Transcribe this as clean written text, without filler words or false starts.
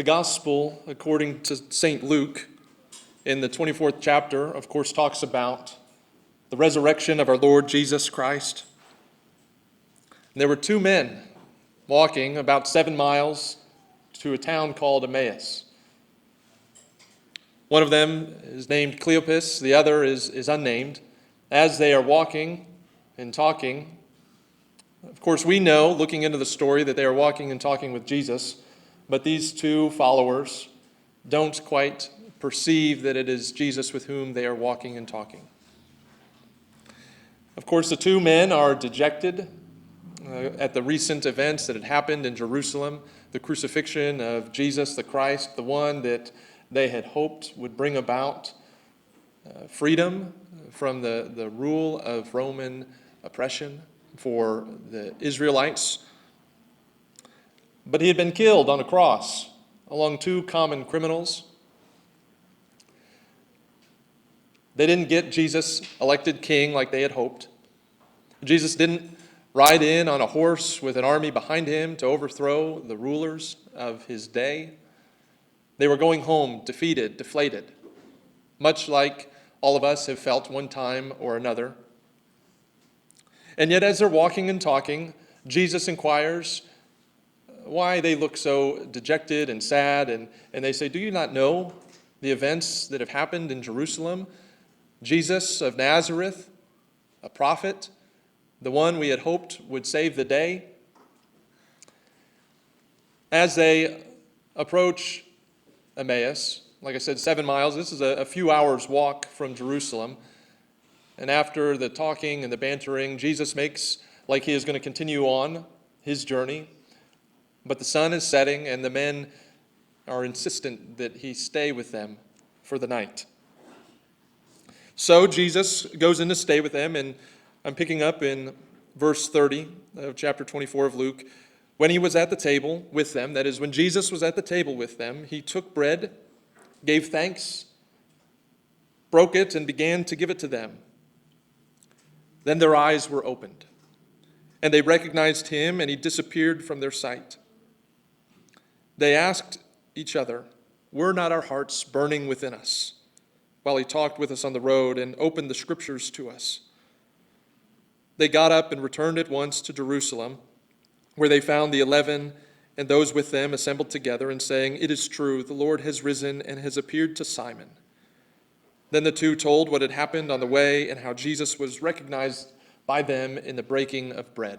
The Gospel, according to St. Luke, in the 24th chapter, of course, talks about the resurrection of our Lord Jesus Christ. And there were two men walking about 7 miles to a town called Emmaus. One of them is named Cleopas, the other is unnamed. As they are walking and talking, of course, we know, looking into the story, that they are walking and talking with Jesus, but these two followers don't quite perceive that it is Jesus with whom they are walking and talking. Of course, the two men are dejected at the recent events that had happened in Jerusalem, the crucifixion of Jesus the Christ, the one that they had hoped would bring about freedom from the rule of Roman oppression for the Israelites. But he had been killed on a cross along two common criminals. They didn't get Jesus elected king like they had hoped. Jesus didn't ride in on a horse with an army behind him to overthrow the rulers of his day. They were going home defeated, deflated, much like all of us have felt one time or another. And yet as they're walking and talking, Jesus inquires why they look so dejected and sad, and they say, "Do you not know the events that have happened in Jerusalem? Jesus of Nazareth, a prophet, the one we had hoped would save the day." As they approach Emmaus, like I said, 7 miles, this is a few hours walk from Jerusalem. And after the talking and the bantering, Jesus makes like he is going to continue on his journey. But the sun is setting, and the men are insistent that he stay with them for the night. So Jesus goes in to stay with them, and I'm picking up in verse 30 of chapter 24 of Luke. When he was at the table with them, that is, when Jesus was at the table with them, he took bread, gave thanks, broke it, and began to give it to them. Then their eyes were opened, and they recognized him, and he disappeared from their sight. They asked each other, "Were not our hearts burning within us while he talked with us on the road and opened the scriptures to us?" They got up and returned at once to Jerusalem, where they found the 11 and those with them assembled together and saying, "It is true, the Lord has risen and has appeared to Simon." Then the two told what had happened on the way and how Jesus was recognized by them in the breaking of bread.